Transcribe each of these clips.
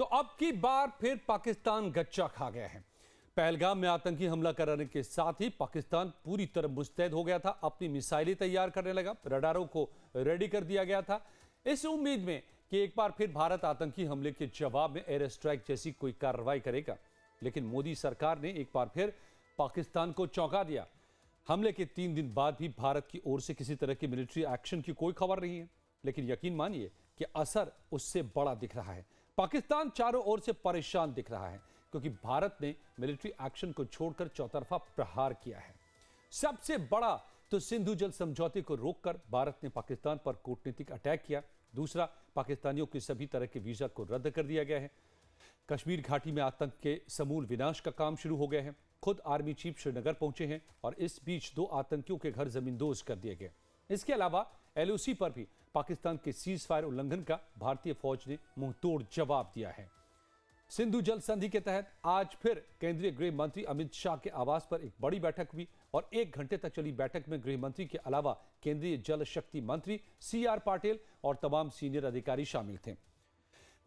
तो अब की बार फिर पाकिस्तान गच्चा खा गया है। पहलगाम में आतंकी हमला कराने के साथ ही पाकिस्तान पूरी तरह मुस्तैद हो गया था, अपनी मिसाइलें तैयार करने लगा, रडारों को रेडी कर दिया गया था, इस उम्मीद में कि एक बार फिर भारत आतंकी हमले के जवाब में एयर स्ट्राइक जैसी कोई कार्रवाई करेगा। लेकिन मोदी सरकार ने एक बार फिर पाकिस्तान को चौंका दिया। हमले के 3 दिन बाद भी भारत की ओर से किसी तरह की मिलिट्री एक्शन की कोई खबर नहीं है, लेकिन यकीन मानिए कि असर उससे बड़ा दिख रहा है। पाकिस्तान चारों ओर से परेशान दिख रहा है क्योंकि भारत ने मिलिट्री एक्शन को छोड़कर चौतरफा प्रहार किया है। सबसे बड़ा तो सिंधु जल समझौते को रोककर भारत ने पाकिस्तान पर कूटनीतिक अटैक किया। दूसरा, पाकिस्तानियों के सभी तरह के वीजा को रद्द कर दिया गया है। कश्मीर घाटी में आतंक के समूल विनाश का काम शुरू हो गया है। खुद आर्मी चीफ श्रीनगर पहुंचे हैं और इस बीच 2 आतंकियों के घर जमींदोज कर दिए गए। इसके अलावा LOC पर भी पाकिस्तान के सीज फायर उल्लंघन का भारतीय फौज ने मुंहतोड़ जवाब दिया है। सिंधु जल संधि के तहत आज फिर केंद्रीय गृह मंत्री अमित शाह के आवास पर एक बड़ी बैठक हुई और 1 घंटे तक चली बैठक में गृह मंत्री के अलावा केंद्रीय जल शक्ति मंत्री CR पाटिल और तमाम सीनियर अधिकारी शामिल थे।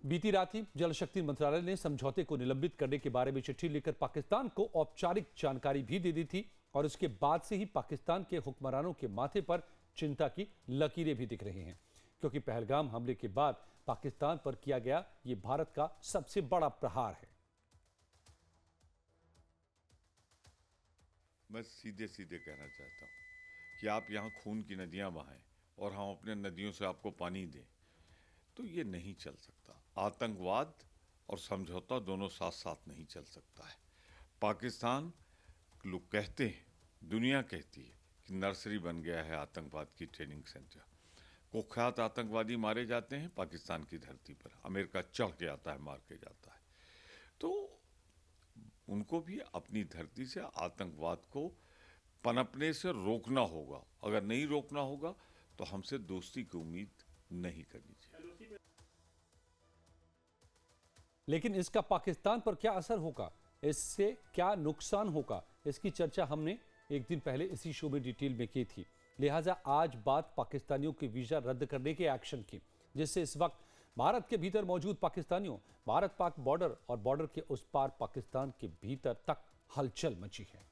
बीती रात ही जल शक्ति मंत्रालय ने समझौते को निलंबित करने के बारे में चिट्ठी लिखकर पाकिस्तान को औपचारिक जानकारी भी दे दी थी और उसके बाद से ही पाकिस्तान के हुक्मरानों के माथे पर चिंता की लकीरें भी दिख रही हैं, क्योंकि पहलगाम हमले के बाद पाकिस्तान पर किया गया ये भारत का सबसे बड़ा प्रहार है। मैं सीधे सीधे कहना चाहता हूं कि आप यहां खून की नदियां बहाएं और हम अपने नदियों से आपको पानी दें, तो ये नहीं चल सकता। आतंकवाद और समझौता दोनों साथ साथ नहीं चल सकता है। पाकिस्तान, लोग कहते हैं, दुनिया कहती है कि नर्सरी बन गया है आतंकवाद की ट्रेनिंग सेंटर। कुख्यात आतंकवादी मारे जाते हैं पाकिस्तान की धरती पर, अमेरिका चढ़ के आता है, मार के जाता है। तो उनको भी अपनी धरती से आतंकवाद को पनपने से रोकना होगा। अगर नहीं रोकना होगा तो हमसे दोस्ती की उम्मीद नहीं करनी चाहिए। लेकिन इसका पाकिस्तान पर क्या असर होगा, इससे क्या नुकसान होगा, इसकी चर्चा हमने एक दिन पहले इसी शो में डिटेल में की थी। लिहाजा आज बात पाकिस्तानियों के वीजा रद्द करने के एक्शन की, जिससे इस वक्त भारत के भीतर मौजूद पाकिस्तानियों, भारत पाक बॉर्डर और बॉर्डर के उस पार पाकिस्तान के भीतर तक हलचल मची है।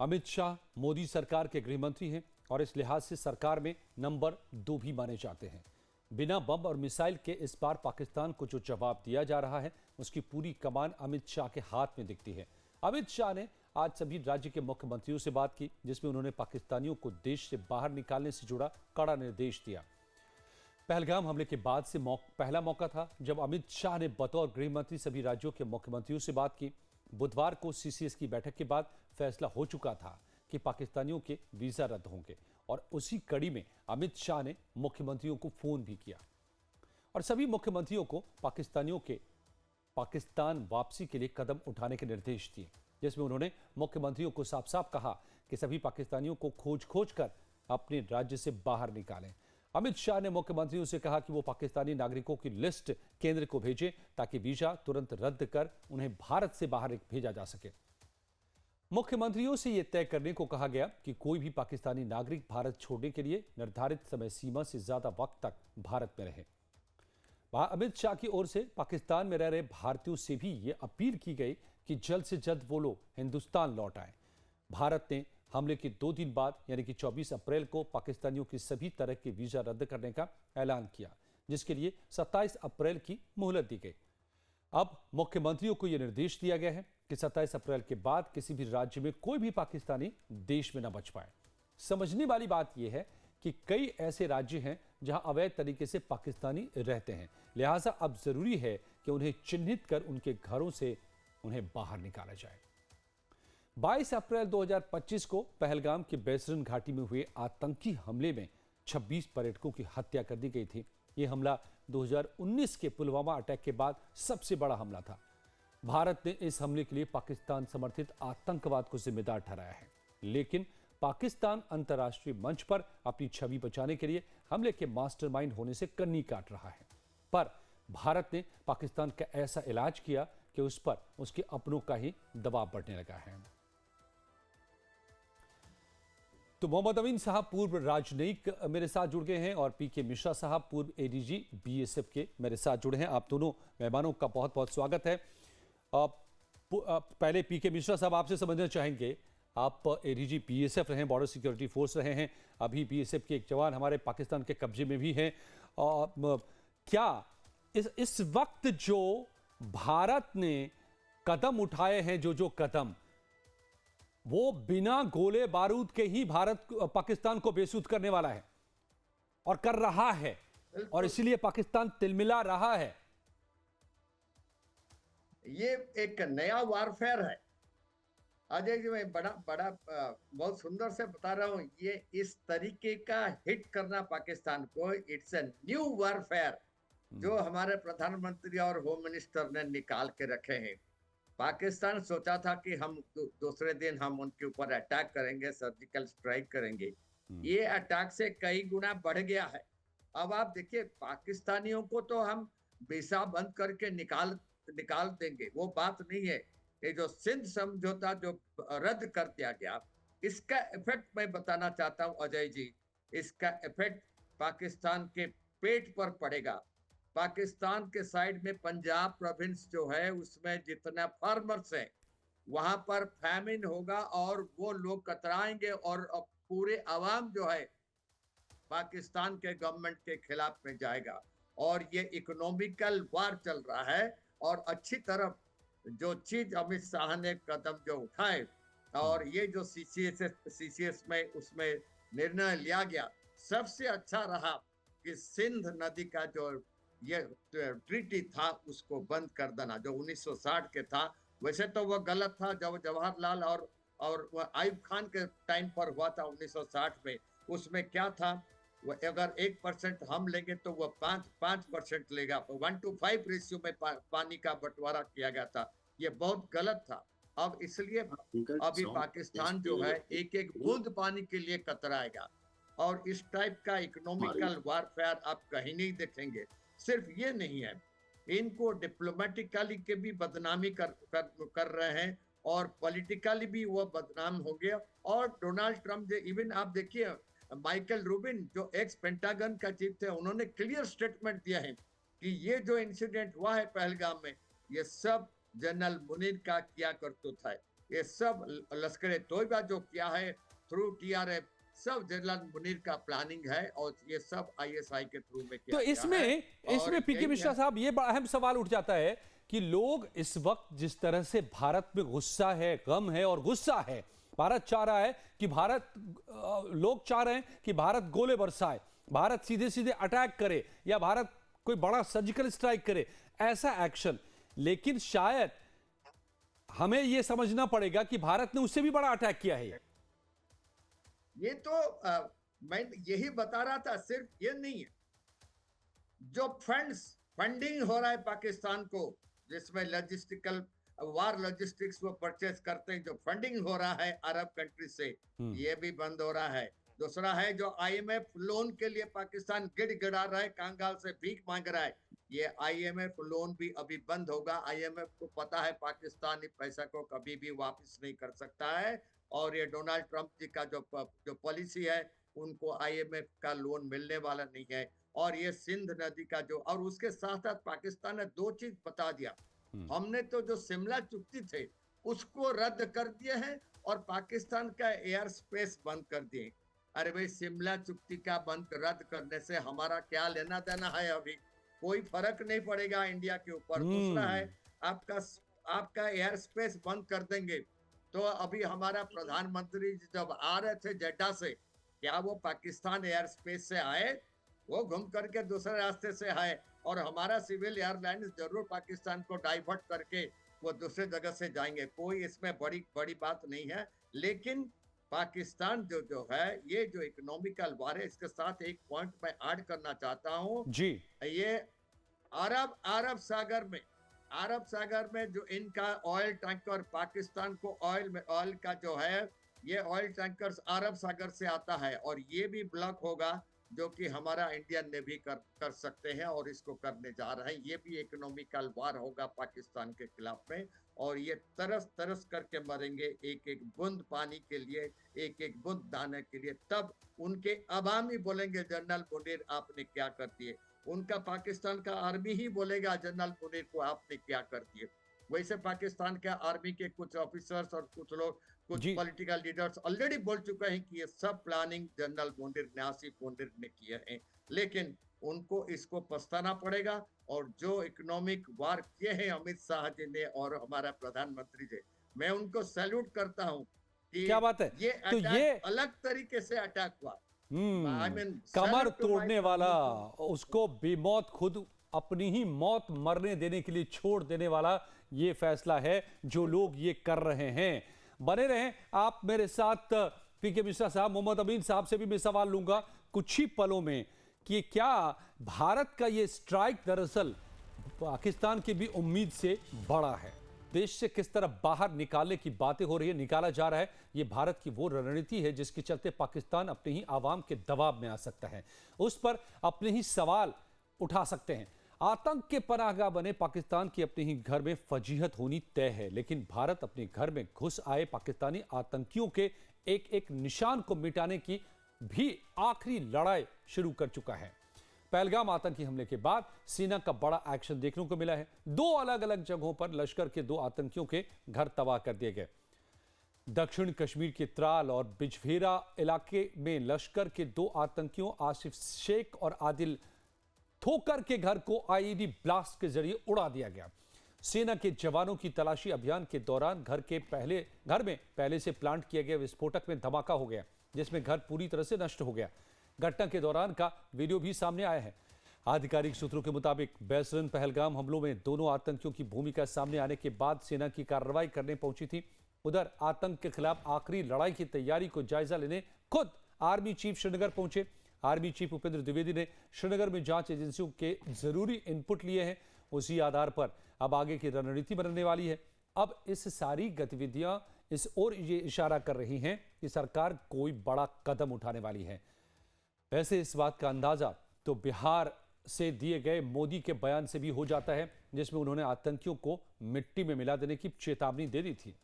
अमित शाह मोदी सरकार के गृह मंत्री हैं और इस लिहाज से सरकार में नंबर 2 भी माने जाते हैं। बिना बम और मिसाइल के इस बार पाकिस्तान को जो जवाब दिया जा रहा है, उसकी पूरी कमान अमित शाह के हाथ में दिखती है। अमित शाह ने आज सभी राज्य के मुख्यमंत्रियों से बात की, जिसमें उन्होंने पाकिस्तानियों को देश से बाहर निकालने से जुड़ा कड़ा निर्देश दिया। पहलगाम हमले के बाद से पहला मौका था जब अमित शाह ने बतौर गृह मंत्री सभी राज्यों के मुख्यमंत्रियों से बात की। बुधवार को CCS की बैठक के बाद फैसला हो चुका था कि पाकिस्तानियों के वीजा रद्द होंगे और उसी कड़ी में अमित शाह ने मुख्यमंत्रियों को फोन भी किया और सभी मुख्यमंत्रियों को पाकिस्तानियों के पाकिस्तान वापसी के लिए कदम उठाने के निर्देश दिए, जिसमें उन्होंने मुख्यमंत्रियों को साफ साफ कहा कि सभी पाकिस्तानियों को खोज कर अपने राज्य से बाहर निकालें। अमित शाह ने मुख्यमंत्रियों से कहा कि वो पाकिस्तानी नागरिकों की लिस्ट केंद्र को भेजें ताकि वीजा तुरंत रद्द कर उन्हें भारत से बाहर भेजा जा सके। मुख्यमंत्रियों से यह तय करने को कहा गया कि कोई भी पाकिस्तानी नागरिक भारत छोड़ने के लिए निर्धारित समय सीमा से ज्यादा वक्त तक भारत में रहे। अमित शाह की ओर से पाकिस्तान में रह रहे भारतीयों से भी यह अपील की गई कि जल्द से जल्द वो लोग हिंदुस्तान लौट आए। भारत ने हमले के 2 दिन बाद यानी कि 24 अप्रैल को पाकिस्तानियों की सभी तरह के वीजा रद्द करने का ऐलान किया, जिसके लिए 27 अप्रैल की मोहलत दी गई। अब मुख्यमंत्रियों को यह निर्देश दिया गया है कि 27 अप्रैल के बाद किसी भी राज्य में कोई भी पाकिस्तानी देश में न बच पाए। समझने वाली बात यह है कि कई ऐसे राज्य हैं जहां अवैध तरीके से पाकिस्तानी रहते हैं, लिहाजा अब जरूरी है कि उन्हें चिन्हित कर उनके घरों से उन्हें बाहर निकाला जाए। 22 अप्रैल 2025 को पहलगाम के बैसरन घाटी में हुए आतंकी हमले में 26 पर्यटकों की हत्या कर दी गई थी। यह हमला 2019 के पुलवामा अटैक के बाद सबसे बड़ा हमला था। भारत ने इस हमले के लिए पाकिस्तान समर्थित आतंकवाद को जिम्मेदार ठहराया है, लेकिन पाकिस्तान अंतर्राष्ट्रीय मंच पर अपनी छवि बचाने के लिए हमले के मास्टरमाइंड होने से कन्नी काट रहा है। पर भारत ने पाकिस्तान का ऐसा इलाज किया कि उस पर उसके अपनों का ही दबाव बढ़ने लगा है। तो मोहम्मद अमीन साहब पूर्व राजनयिक मेरे साथ जुड़ गए हैं और पीके मिश्रा साहब पूर्व एडीजी बीएसएफ के मेरे साथ जुड़े हैं। आप दोनों मेहमानों का बहुत बहुत स्वागत है। पहले पीके मिश्रा साहब आपसे समझना चाहेंगे, आप एडीजी बीएसएफ रहे हैं, बॉर्डर सिक्योरिटी फोर्स रहे हैं, अभी बीएसएफ के एक जवान हमारे पाकिस्तान के कब्जे में भी हैं। क्या इस वक्त जो भारत ने कदम उठाए हैं, जो कदम, वो बिना गोले बारूद के ही भारत पाकिस्तान को बेसुध करने वाला है और कर रहा है, और इसीलिए पाकिस्तान तिलमिला रहा है? ये एक नया वारफेयर है अजय जी। मैं बड़ा बहुत सुंदर से बता रहा हूँ। ये इस तरीके का हिट करना पाकिस्तान को, इट्स अ न्यू वारफेयर जो हमारे प्रधानमंत्री और होम मिनिस्टर ने निकाल के रखे हैं। पाकिस्तान सोचा था कि हम दूसरे दिन हम उनके ऊपर अटैक करेंगे, सर्जिकल स्ट्राइक करेंगे। ये अटैक से कई गुना बढ़ गया है। अब आप देखिए, पाकिस्तानियों को तो हम वीसा बंद करके निकाल देंगे, वो बात नहीं है। ये जो सिंध समझौता जो रद्द कर दिया गया, इसका इफेक्ट मैं बताना चाहता हूं अजय जी। इसका इफेक्ट पाकिस्तान के पेट पर पड़ेगा। पाकिस्तान के साइड में पंजाब प्रोविंस जो है, उसमें जितना फार्मर्स है वहां पर फैमिन होगा और वो लोग कतराएंगे और पूरे आवाम जो है पाकिस्तान के गवर्नमेंट के खिलाफ में जाएगा। और ये इकोनॉमिकल वार चल रहा है। और अच्छी तरफ जो चीज अमित शाह ने कदम जो उठाए, और ये जो सीसीएस में उसमें निर्णय लिया गया, सबसे अच्छा रहा कि सिंध नदी का जो ये ट्रीटी था उसको बंद कर देना, जो 1960 के था। वैसे तो वो गलत था, जब जवाहरलाल और आयुब खान के टाइम पर हुआ था 1960 में। उसमें क्या था, वो अगर 1% हम लेंगे तो वो 5% लेगा। 1:5 रेशियो में पानी का बंटवारा किया गया था। ये बहुत गलत था। अब इसलिए अभी पाकिस्तान जो है एक एक बूंद पानी के लिए कतराएगा। और इस टाइप का इकोनॉमिकल वारफेयर आप कहीं नहीं देखेंगे। सिर्फ ये नहीं है, इनको डिप्लोमेटिकली के भी बदनामी कर रहे हैं और पॉलिटिकली भी वो बदनाम हो गया। और डोनाल्ड ट्रंप इवन आप देखिए, माइकल रूबिन जो एक्स पेंटागन का चीफ थे, उन्होंने क्लियर स्टेटमेंट दिया है कि ये जो इंसिडेंट हुआ है पहलगाम में, ये सब जनरल मुनीर का किया करतूत है। ये सब लश्कर तोयबा जो किया है थ्रू टीआरएफ, सब जनरल मुनीर का प्लानिंग है और ये सब आईएसआई के थ्रू में किया। तो इसमें पीके मिश्रा साहब, ये बड़ा अहम सवाल उठ जाता है कि लोग इस वक्त जिस तरह से भारत में गुस्सा है, गम है और गुस्सा है, भारत चाह रहा है कि लोग चाह रहे हैं कि भारत गोले बरसाए, भारत सीधे सीधे अटैक करे या भारत कोई बड़ा सर्जिकल स्ट्राइक करे, ऐसा एक्शन। लेकिन शायद हमें यह समझना पड़ेगा कि भारत ने उससे भी बड़ा अटैक किया है। ये तो मैं यही बता रहा था। सिर्फ ये नहीं है, जो फंडिंग हो रहा है पाकिस्तान को, जिसमें वार लॉजिस्टिक्स वो परचेज करते हैं, जो फंडिंग हो रहा है अरब कंट्री से, ये भी बंद हो रहा है। दूसरा है जो आईएमएफ लोन के लिए पाकिस्तान गिड़गिड़ा रहा है, कंगाल से भीख मांग रहा है, ये आईएमएफ लोन भी अभी बंद होगा। आईएमएफ को पता है पाकिस्तानी पैसा को कभी भी वापस नहीं कर सकता है। और ये डोनाल्ड ट्रंप जी का जो पॉलिसी है, उनको आईएमएफ का लोन मिलने वाला नहीं है। और ये सिंध नदी का और उसके साथ साथ पाकिस्तान ने दो चीज बता दिया। हमने तो जो शिमला चुक्ति थे उसको रद्द कर दिए हैं और पाकिस्तान का एयर स्पेस बंद कर दिए। अरे भाई, शिमला चुक्ति का रद्द करने से हमारा क्या लेना देना है? अभी कोई फर्क नहीं पड़ेगा इंडिया के ऊपर। दूसरा है, आपका एयर स्पेस बंद कर देंगे तो अभी हमारा प्रधानमंत्री जब आ रहे थे जेड्डा से, क्या वो पाकिस्तान एयर स्पेस से आए? वो घूम करके दूसरे रास्ते से आए। और हमारा सिविल एयरलाइंस जरूर पाकिस्तान को डाइवर्ट करके वो दूसरे जगह से जाएंगे। कोई इसमें बड़ी बात नहीं है। लेकिन पाकिस्तान जो है, ये जो इकोनॉमिकल वार है, इसके साथ एक पॉइंट मैं ऐड करना चाहता हूँ जी। ये अरब सागर में अरब सागर में जो इनका ऑयल टैंकर, पाकिस्तान को ऑयल का जो है, ये ऑयल टैंकर्स अरब सागर से आता है और ये भी ब्लॉक होगा, जो कि हमारा इंडियन नेवी कर सकते हैं और इसको करने जा रहे हैं। ये भी इकोनॉमिकल वार होगा पाकिस्तान के खिलाफ में, और ये तरस तरस करके मरेंगे एक एक बूंद पानी के लिए, एक एक बूंद दाने के लिए। तब उनके अवामी बोलेंगे जनरल मुनीर आपने क्या कर दिए, उनका पाकिस्तान का आर्मी ही बोलेगा जनरल मुनीर को आपने क्या कर दिए। वैसे पाकिस्तान के आर्मी के कुछ ऑफिसर्स और कुछ लोग, कुछ जी। पॉलिटिकल लीडर्स ऑलरेडी बोल चुके हैं कि ये सब प्लानिंग जनरल मुनीर, आसिफ मुनीर ने किए हैं। लेकिन उनको इसको पछताना पड़ेगा, और जो इकोनॉमिक वार किए हैं अमित शाह जी ने और हमारा प्रधानमंत्री जी, मैं उनको सैल्यूट करता हूं कि क्या बात है। ये तो ये अटैक अलग तरीके से अटैक हुआ। I mean, Qamar salute to तोड़ने my वाला, people. उसको बेमौत, खुद अपनी ही मौत मरने देने के लिए छोड़ देने वाला ये फैसला है जो लोग ये कर रहे हैं। बने रहें आप मेरे साथ। पीके मिश्रा साहब, मोहम्मद अमीन साहब से भी मैं सवाल लूंगा कुछ ही पलों में कि क्या भारत का ये स्ट्राइक दरअसल पाकिस्तान की भी उम्मीद से बड़ा है। देश से किस तरह बाहर निकालने की बातें हो रही है, निकाला जा रहा है। ये भारत की वो रणनीति है जिसके चलते पाकिस्तान अपने ही आवाम के दबाव में आ सकता है, उस पर अपने ही सवाल उठा सकते हैं। आतंक के पनाहगाह बने पाकिस्तान की अपने ही घर में फजीहत होनी तय है, लेकिन भारत अपने घर में घुस आए पाकिस्तानी आतंकियों के एक एक निशान को मिटाने की भी आखिरी लड़ाई शुरू कर चुका है। पहलगाम आतंकी हमले के बाद सेना का बड़ा एक्शन देखने को मिला है। 2 अलग अलग जगहों पर लश्कर के 2 आतंकियों के घर तबाह कर दिए गए। दक्षिण कश्मीर के त्राल और बिजभेरा इलाके में लश्कर के 2 आतंकियों आसिफ शेख और आदिल थोकर के घर को आईईडी ब्लास्ट के जरिए उड़ा दिया गया। सेना के जवानों की तलाशी अभियान के दौरान घर में पहले से प्लांट किया गया विस्फोटक में धमाका हो गया, जिसमें घर पूरी तरह से नष्ट हो गया। घटना के दौरान का वीडियो भी सामने आया है। आधिकारिक सूत्रों के मुताबिक बैसरन पहलगाम हमलों में दोनों आतंकियों की भूमिका सामने आने के बाद सेना की कार्रवाई करने पहुंची थी। उधर आतंक के खिलाफ आखिरी लड़ाई की तैयारी को जायजा लेने खुद आर्मी चीफ श्रीनगर पहुंचे। आर्मी चीफ उपेंद्र द्विवेदी ने श्रीनगर में जांच एजेंसियों के जरूरी इनपुट लिए हैं। उसी आधार पर अब आगे की रणनीति बनने वाली है। अब इस सारी गतिविधियां इस ओर ये इशारा कर रही हैं कि सरकार कोई बड़ा कदम उठाने वाली है। वैसे इस बात का अंदाजा तो बिहार से दिए गए मोदी के बयान से भी हो जाता है, जिसमें उन्होंने आतंकियों को मिट्टी में मिला देने की चेतावनी दे दी थी।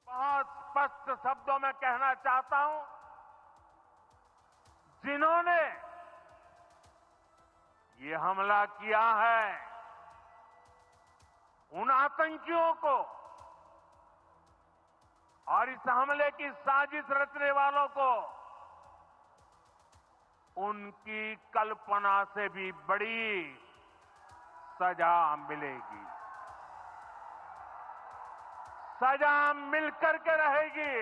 बहुत स्पष्ट शब्दों में कहना चाहता हूं, जिन्होंने ये हमला किया है उन आतंकियों को और इस हमले की साजिश रचने वालों को उनकी कल्पना से भी बड़ी सजा मिलेगी। सजा मिलकर के रहेगी।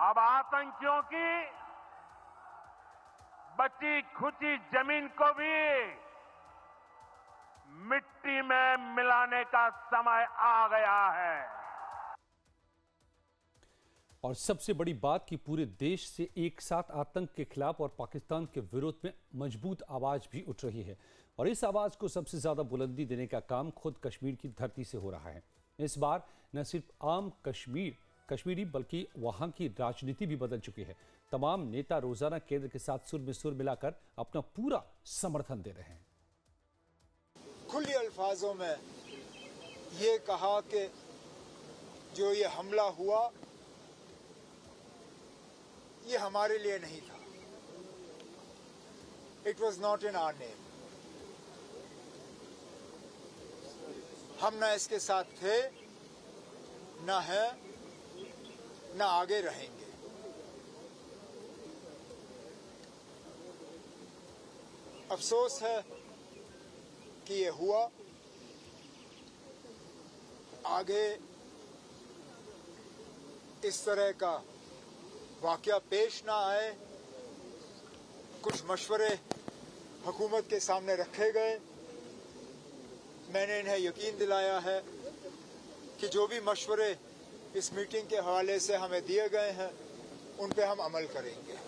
अब आतंकियों की बची खुची जमीन को भी मिट्टी में मिलाने का समय आ गया है। और सबसे बड़ी बात कि पूरे देश से एक साथ आतंक के खिलाफ और पाकिस्तान के विरोध में मजबूत आवाज भी उठ रही है, और इस आवाज को सबसे ज्यादा बुलंदी देने का काम खुद कश्मीर की धरती से हो रहा है। इस बार न सिर्फ आम कश्मीरी बल्कि वहां की राजनीति भी बदल चुकी है। तमाम नेता रोजाना केंद्र के साथ सुर में सुर मिलाकर अपना पूरा समर्थन दे रहे हैं। खुले अल्फाजों में ये कहा कि जो ये हमला हुआ ये हमारे लिए नहीं था। It was not in our name. हम ना इसके साथ थे, ना है, ना आगे रहेंगे। अफसोस है कि ये हुआ। आगे इस तरह का वाकया पेश ना आए। कुछ मशवरे हुकूमत के सामने रखे गए। मैंने इन्हें यकीन दिलाया है कि जो भी मशवरे इस मीटिंग के हवाले से हमें दिए गए हैं उन पे हम अमल करेंगे।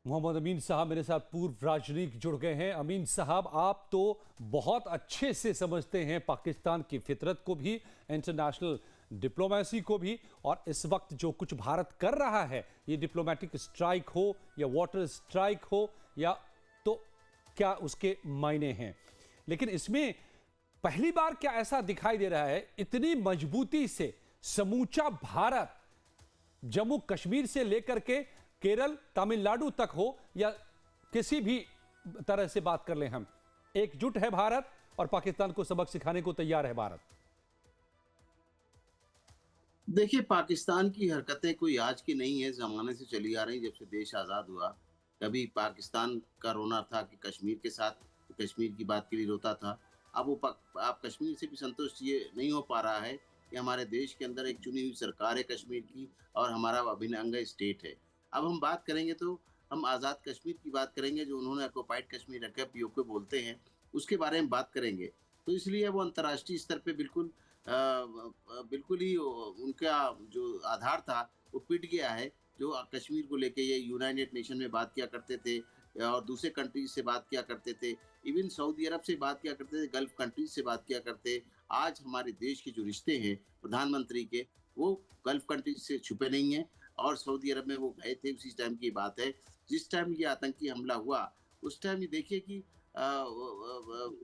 मोहम्मद अमीन साहब मेरे साथ पूर्व राजनीतिक जुड़ गए हैं। अमीन साहब, आप तो बहुत अच्छे से समझते हैं पाकिस्तान की फितरत को भी, इंटरनेशनल डिप्लोमेसी को भी, और इस वक्त जो कुछ भारत कर रहा है, ये डिप्लोमेटिक स्ट्राइक हो या वाटर स्ट्राइक हो, या तो क्या उसके मायने हैं। लेकिन इसमें पहली बार क्या ऐसा दिखाई दे रहा है इतनी मजबूती से समूचा भारत, जम्मू कश्मीर से लेकर के केरल तमिलनाडु तक हो या किसी भी तरह से बात कर लें, हम एकजुट है भारत और पाकिस्तान को सबक सिखाने को तैयार है भारत। देखिए, पाकिस्तान की हरकतें कोई आज की नहीं है, जमाने से चली आ रही। जब से देश आज़ाद हुआ, कभी पाकिस्तान का रोना था कि कश्मीर के साथ, कश्मीर की बात के लिए रोता था। अब वो आप कश्मीर से भी संतुष्ट ये नहीं हो पा रहा है कि हमारे देश के अंदर एक चुनी हुई सरकार है कश्मीर की और हमारा अभिन्न अंग स्टेट है। अब हम बात करेंगे तो हम आज़ाद कश्मीर की बात करेंगे, जो उन्होंने ऑक्युपाइड कश्मीर रखा, पीओके बोलते हैं, उसके बारे में बात करेंगे। तो इसलिए वो अंतर्राष्ट्रीय स्तर पे बिल्कुल ही उनका जो आधार था वो पिट गया है। जो कश्मीर को लेके ये यूनाइटेड नेशन में बात किया करते थे और दूसरे कंट्रीज से बात किया करते थे, इवन सऊदी अरब से बात किया करते थे, गल्फ कंट्रीज से बात किया करते। आज हमारे देश के जो रिश्ते हैं प्रधानमंत्री के, वो गल्फ कंट्रीज से छुपे नहीं हैं और सऊदी अरब में वो गए थे। उसी टाइम की बात है जिस टाइम ये आतंकी हमला हुआ, उस टाइम ये देखिए कि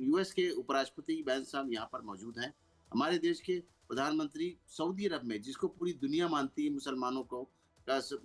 यूएस के उपराष्ट्रपति बैन साहब यहाँ पर मौजूद हैं। हमारे देश के प्रधानमंत्री सऊदी अरब में, जिसको पूरी दुनिया मानती है, मुसलमानों को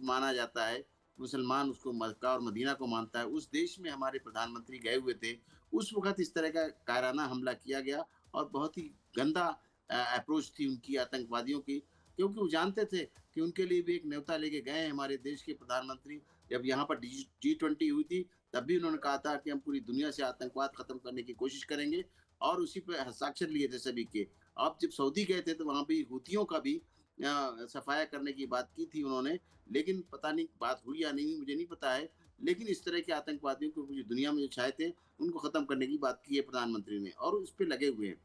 माना जाता है, मुसलमान उसको मक्का और मदीना को मानता है, उस देश में हमारे प्रधानमंत्री गए हुए थे। उस वक्त इस तरह का कायराना हमला किया गया और बहुत ही गंदा अप्रोच थी उनकी आतंकवादियों की, क्योंकि वो जानते थे कि उनके लिए भी एक न्योता लेके गए हैं हमारे देश के प्रधानमंत्री। जब यहाँ पर G20 हुई थी, तब भी उन्होंने कहा था कि हम पूरी दुनिया से आतंकवाद खत्म करने की कोशिश करेंगे और उसी पे हस्ताक्षर लिए थे सभी के। अब जब सऊदी गए थे तो वहाँ भी हुतियों का भी सफाया करने की बात की थी उन्होंने, लेकिन पता नहीं बात हुई या नहीं, मुझे नहीं पता है। लेकिन इस तरह के आतंकवादियों को जो दुनिया में जो छाए थे, उनको खत्म करने की बात की है प्रधानमंत्री ने और उस पर लगे हुए हैं।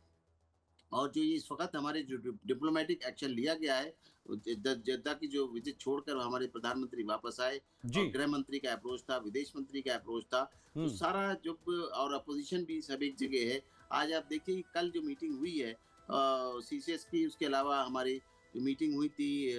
और जो इस वक्त हमारे जो डिप्लोमेटिक एक्शन लिया गया है, जद्दा की जो विजिट छोड़कर हमारे प्रधानमंत्री वापस आए, और गृह मंत्री का अप्रोच था, विदेश मंत्री का अप्रोच था, तो सारा जो और अपोजिशन भी सब एक जगह है। आज आप देखिए कल जो मीटिंग हुई है सीसीएस की, उसके अलावा हमारी जो मीटिंग हुई थी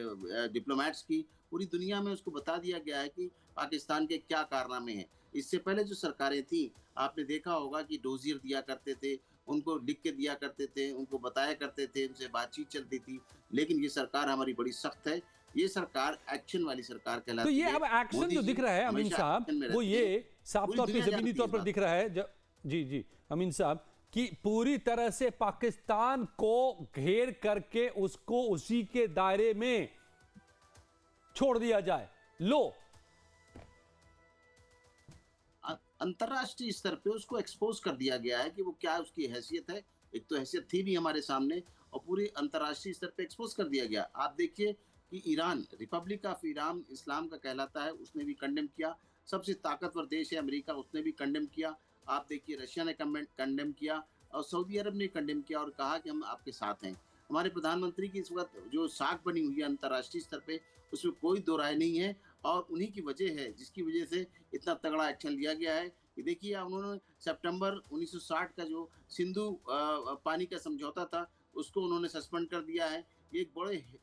डिप्लोमेट्स की, पूरी दुनिया में उसको बता दिया गया है कि पाकिस्तान के क्या कारनामे हैं। इससे पहले जो सरकारें थी, आपने देखा होगा कि डोजियर दिया करते थे, उनको लिख के दिया करते थे, उनको बताया करते थे, उनसे बातचीत चलती थी। लेकिन ये सरकार हमारी बड़ी सख्त है, ये सरकार एक्शन वाली सरकार कहलाती है। तो ये अब एक्शन जो दिख रहा है अमीन साहब, वो ये साफ तौर पे जमीनी तौर पर दिख रहा है जी अमीन साहब, कि पूरी तरह से पाकिस्तान को घेर करके उसको उसी के दायरे में छोड़ दिया जाए। लो, अंतर्राष्ट्रीय स्तर पे उसको एक्सपोज कर दिया गया है कि वो क्या उसकी हैसियत है। एक तो हैसियत थी भी हमारे सामने और पूरी अंतर्राष्ट्रीय स्तर पे एक्सपोज कर दिया गया। आप देखिए कि ईरान, रिपब्लिक ऑफ ईरान इस्लाम का कहलाता है, उसने भी कंडेम किया। सबसे ताकतवर देश है अमेरिका, उसने भी कंडेम किया। आप देखिए रशिया ने कंडेम किया और सऊदी अरब ने कंडेम किया और कहा कि हम आपके साथ हैं। हमारे प्रधानमंत्री की इस वक्त जो साख बनी हुई है अंतर्राष्ट्रीय स्तर पे, उसमें कोई दो राय नहीं है और उन्हीं की वजह है जिसकी वजह से इतना तगड़ा एक्शन लिया गया है। कि देखिए उन्होंने सितंबर 1960 का जो सिंधु पानी का समझौता था, उसको उन्होंने सस्पेंड कर दिया है। ये एक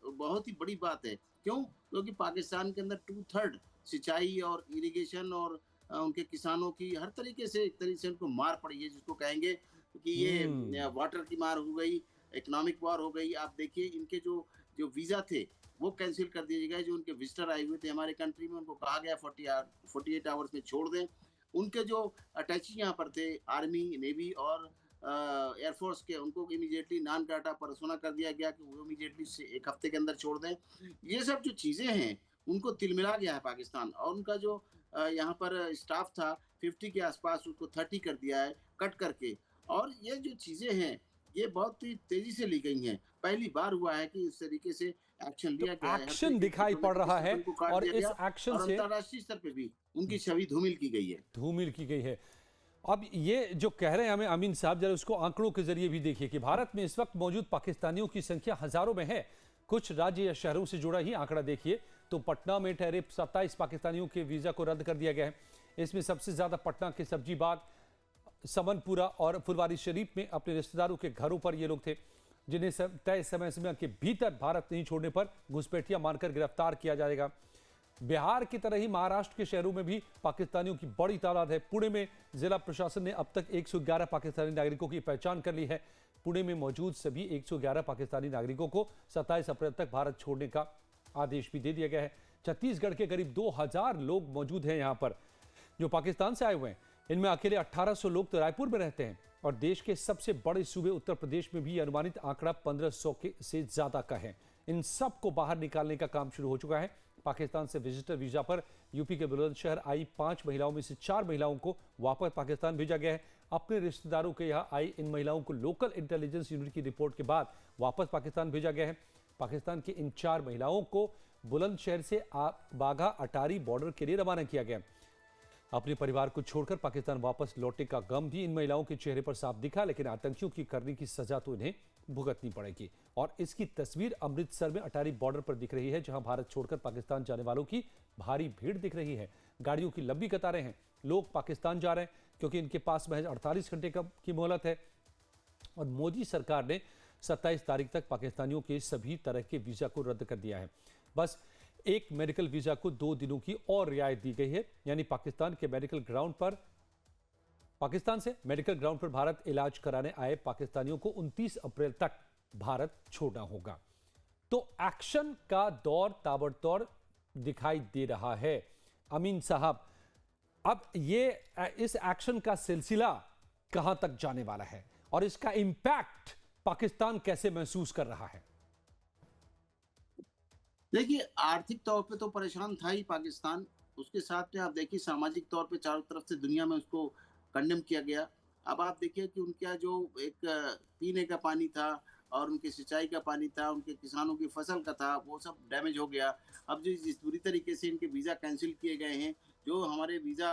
बहुत ही बड़ी बात है। क्यों? क्योंकि पाकिस्तान के अंदर 2/3 सिंचाई और इरिगेशन और उनके किसानों की हर तरीके से एक तरीके से उनको मार पड़ी है, जिसको कहेंगे कि ये वाटर की मार हो गई, इकोनॉमिक वॉर हो गई। आप देखिए इनके जो वीज़ा थे वो कैंसिल कर दिए गए। जो उनके विजिटर आए हुए थे हमारे कंट्री में, उनको कहा गया 48 आवर्स में छोड़ दें। उनके जो अटैची यहाँ पर थे आर्मी, नेवी और एयरफोर्स के, उनको इमीडिएटली नॉन ग्राटा पर्सोना कर दिया गया कि वो इमीडिएटली 1 हफ्ते के अंदर छोड़ दें। ये सब जो चीज़ें हैं उनको तिलमिला गया है पाकिस्तान और उनका जो यहाँ पर स्टाफ था 50 के आसपास, उसको 30 कर दिया है कट करके। और ये जो चीज़ें हैं ये बहुत ही तेजी से ली गई हैं। पहली बार हुआ है कि इस तरीके से एक्शन लिया गया है। एक्शन दिखाई पड़ रहा है और इस एक्शन से अंतर्राष्ट्रीय स्तर पे भी उनकी छवि धूमिल की गई है। अब ये जो कह रहे हैं हमें अमीन साहब, जरा उसको आंकड़ों के जरिए भी देखिए कि भारत में इस वक्त मौजूद पाकिस्तानियों की संख्या हजारों में है। कुछ राज्य या शहरों से जुड़ा ही आंकड़ा देखिए, तो पटना में ठहरे 27 पाकिस्तानियों के वीजा को रद्द कर दिया गया है। इसमें सबसे ज्यादा पटना के सब्जी बाग, समनपुरा और फुलवारी शरीफ में अपने रिश्तेदारों के घरों पर ये लोग थे, जिन्हें तय समय सीमा के भीतर भारत नहीं छोड़ने पर घुसपैठिया मानकर गिरफ्तार किया जाएगा। बिहार की तरह ही महाराष्ट्र के शहरों में भी पाकिस्तानियों की बड़ी तादाद है। पुणे में जिला प्रशासन ने अब तक 111 पाकिस्तानी नागरिकों की पहचान कर ली है। पुणे में मौजूद सभी 111 पाकिस्तानी नागरिकों को 27 अप्रैल तक भारत छोड़ने का आदेश भी दे दिया गया है। छत्तीसगढ़ के करीब 2000 लोग मौजूद हैं यहाँ पर जो पाकिस्तान से आए हुए हैं। इनमें अकेले 1800 लोग तो रायपुर में रहते हैं और देश के सबसे बड़े सूबे उत्तर प्रदेश में भी अनुमानित आंकड़ा 1500 से ज्यादा का है। इन सब को बाहर निकालने का काम शुरू हो चुका है। पाकिस्तान से विजिटर वीजा पर यूपी के बुलंदशहर आई 5 महिलाओं में से 4 महिलाओं को वापस पाकिस्तान भेजा गया है। अपने रिश्तेदारों के यहाँ आई इन महिलाओं को लोकल इंटेलिजेंस यूनिट की रिपोर्ट के बाद वापस पाकिस्तान भेजा गया है। पाकिस्तान की इन 4 महिलाओं को बुलंदशहर से बाघा अटारी बॉर्डर के लिए रवाना किया गया। अपने परिवार को छोड़कर पाकिस्तान वापस लौटने का गम भी इन महिलाओं के चेहरे पर साफ दिखा, लेकिन आतंकियों की करने की सजा तो इन्हें भुगतनी पड़ेगी। और इसकी तस्वीर अमृतसर में अटारी बॉर्डर पर दिख रही है, जहां भारत छोड़कर पाकिस्तान जाने वालों की भारी भीड़ दिख रही है। गाड़ियों की लंबी कतारें हैं। लोग पाकिस्तान जा रहे हैं क्योंकि इनके पास महज 48 घंटे की मोहलत है और मोदी सरकार ने 27 तारीख तक पाकिस्तानियों के सभी तरह के वीजा को रद्द कर दिया है। बस एक मेडिकल वीजा को 2 दिनों की और रियायत दी गई है, यानी पाकिस्तान से मेडिकल ग्राउंड पर भारत इलाज कराने आए पाकिस्तानियों को 29 अप्रैल तक भारत छोड़ना होगा। तो एक्शन का दौर ताबड़तोड़ दिखाई दे रहा है। अमीन साहब, अब ये इस एक्शन का सिलसिला कहां तक जाने वाला है और इसका इंपैक्ट पाकिस्तान कैसे महसूस कर रहा है? देखिए, आर्थिक तौर पे तो परेशान था ही पाकिस्तान, उसके साथ में आप देखिए सामाजिक तौर पे चारों तरफ से दुनिया में उसको कंडेम किया गया। अब आप देखिए कि उनका जो एक पीने का पानी था और उनके सिंचाई का पानी था, उनके किसानों की फसल का था, वो सब डैमेज हो गया। अब जो जिस बुरी तरीके से इनके वीज़ा कैंसिल किए गए हैं, जो हमारे वीज़ा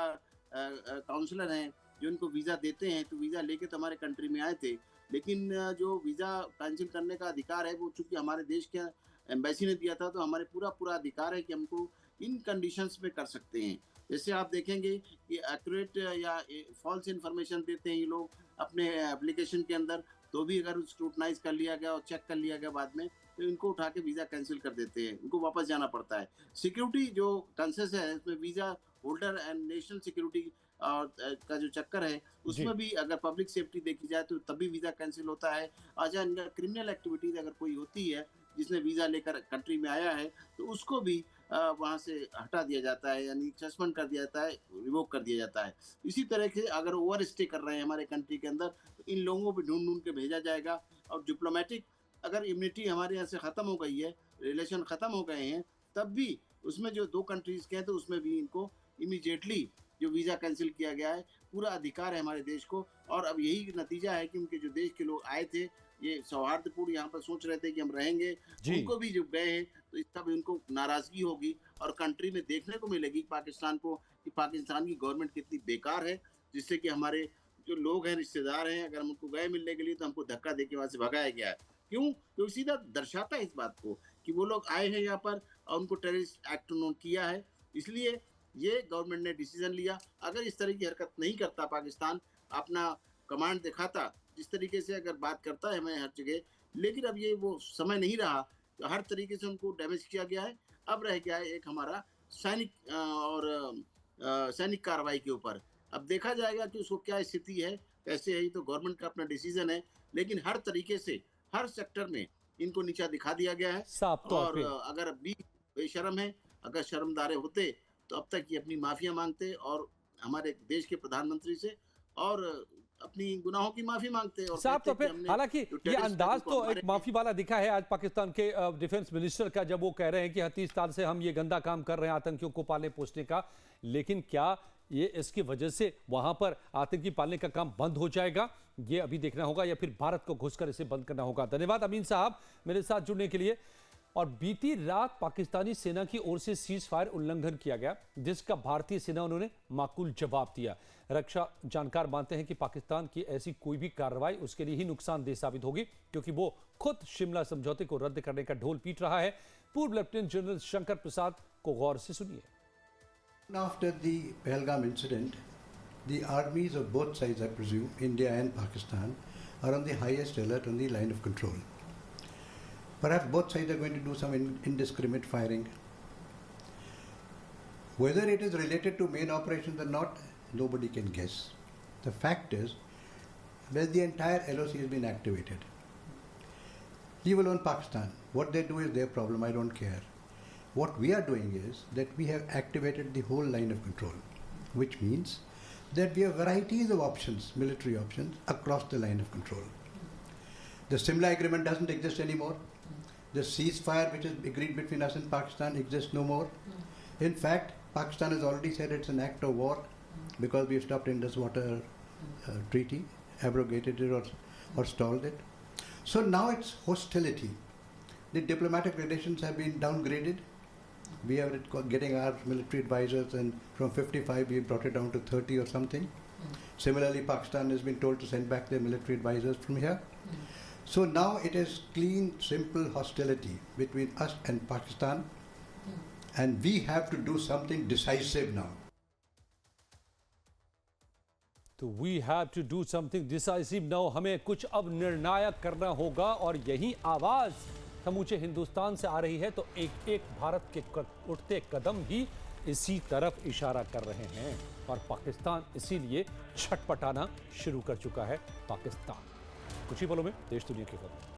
काउंसलर हैं जो इनको वीज़ा देते हैं, तो वीज़ा लेके तो हमारे कंट्री में आए थे, लेकिन जो वीज़ा कैंसिल करने का अधिकार है वो चूँकि हमारे देश के एम्बेसी ने दिया था, तो हमारे पूरा अधिकार है कि हमको इन कंडीशंस में कर सकते हैं। जैसे आप देखेंगे कि एक्यूरेट या फॉल्स इन्फॉर्मेशन देते हैं ये लोग अपने एप्लीकेशन के अंदर, तो भी अगर स्क्रूटनाइज कर लिया गया और चेक कर लिया गया बाद में, तो इनको उठा के वीज़ा कैंसिल कर देते हैं, उनको वापस जाना पड़ता है। सिक्योरिटी जो कंसेस है इसमें visa holder and national security और का जो चक्कर है उसमें भी अगर पब्लिक सेफ्टी देखी जाए तो तभी वीज़ा कैंसिल होता है। अच्छा, इनका क्रिमिनल एक्टिविटीज अगर कोई होती है जिसने वीज़ा लेकर कंट्री में आया है तो उसको भी वहाँ से हटा दिया जाता है, यानी सस्पेंड कर दिया जाता है, रिवोक कर दिया जाता है। इसी तरह से अगर ओवर स्टे कर रहे हैं हमारे कंट्री के अंदर तो इन लोगों को ढूंढ के भेजा जाएगा। और डिप्लोमेटिक अगर इम्यूनिटी हमारे यहाँ से ख़त्म हो गई है, रिलेशन ख़त्म हो गए हैं, तब भी उसमें जो 2 कंट्रीज़ के हैं तो उसमें भी इनको इमीडिएटली जो वीज़ा कैंसिल किया गया है, पूरा अधिकार है हमारे देश को। और अब यही नतीजा है कि उनके जो देश के लोग आए थे, ये सौहार्दपूर्ण यहाँ पर सोच रहे थे कि हम रहेंगे, उनको भी जो गए हैं तो इसका भी उनको नाराजगी होगी और कंट्री में देखने को मिलेगी पाकिस्तान को कि पाकिस्तान की गवर्नमेंट कितनी बेकार है, जिससे कि हमारे जो लोग हैं, रिश्तेदार हैं, अगर हम उनको गए मिलने के लिए तो हमको धक्का देके वहाँ से भगाया गया है। क्यों? क्योंकि सीधा दर्शाता है इस बात को कि वो लोग आए हैं यहाँ पर और उनको टेररिस्ट एक्ट उन्होंने किया है, इसलिए ये गवर्नमेंट ने डिसीजन लिया। अगर इस तरह की हरकत नहीं करता पाकिस्तान, अपना कमांड दिखाता, जिस तरीके से अगर बात करता है हमें हर जगह, लेकिन अब ये वो समय नहीं रहा, तो हर तरीके से उनको डैमेज किया गया है। अब रह गया है एक हमारा सैनिक कार्रवाई के ऊपर। अब देखा जाएगा कि उसको क्या स्थिति है, कैसे है, तो गवर्नमेंट का अपना डिसीजन है, लेकिन हर तरीके से हर सेक्टर में इनको नीचा दिखा दिया गया है। और अगर भी बेशर्म है, अगर शर्मदारे होते तो अब तक ये अपनी माफिया मांगते और हमारे देश के प्रधानमंत्री से और अपनी गुनाहों की माफी मांगते हैं। और साहब तो फिर हालांकि ये अंदाज तो एक माफी वाला दिखा है आज पाकिस्तान के डिफेंस मिनिस्टर का, जब वो कह रहे हैं कि 30 साल से हम ये गंदा काम कर रहे हैं आतंकियों को पालने पोसने का, लेकिन क्या ये इसकी वजह से वहां पर आतंकी पालने का काम बंद हो जाएगा, ये अभी देखना होगा, या फिर भारत को घुसकर इसे बंद करना होगा। धन्यवाद अमीन साहब मेरे साथ जुड़ने के लिए। और बीती रात पाकिस्तानी सेना की ओर से सीज फायर उल्लंघन किया गया, जिसका भारतीय सेना उन्होंने माकूल जवाब दिया। रक्षा जानकार मानते हैं कि पाकिस्तान की ऐसी कोई भी कार्रवाई उसके लिए ही नुकसानदेह साबित होगी, क्योंकि वो खुद शिमला समझौते को रद्द करने का ढोल पीट रहा है। पूर्व लेफ्टिनेंट जनरल शंकर प्रसाद को गौर से सुनिए। After the Pahalgam incident, the armies of both sides, I presume, India and Pakistan, are on the highest alert on the line of control. Perhaps both sides are going to do some indiscriminate firing. Whether it is related to main operations or not, nobody can guess. The fact is that the entire LOC has been activated. Leave alone Pakistan. What they do is their problem. I don't care. What we are doing is that we have activated the whole line of control, which means that we have varieties of options, military options, across the line of control. The Simla agreement doesn't exist anymore. The ceasefire which is agreed between us and Pakistan exists no more. In fact, Pakistan has already said it's an act of war because we have stopped Indus Water Treaty, abrogated it or stalled it. So now it's hostility. The diplomatic relations have been downgraded. We are getting our military advisors, and from 55 we brought it down to 30 or something. Similarly, Pakistan has been told to send back their military advisors from here. So now it is clean, simple hostility between us and Pakistan, and we have to do something decisive now. तो we have to do something decisive now, हमें कुछ अब निर्णायक करना होगा, और यही आवाज समूचे हिंदुस्तान से आ रही है। तो एक एक भारत के उठते कदम भी इसी तरफ इशारा कर रहे हैं, और पाकिस्तान इसीलिए छटपटाना शुरू कर चुका है। पाकिस्तान कुछ ही पलों में देश दुनिया की खबर।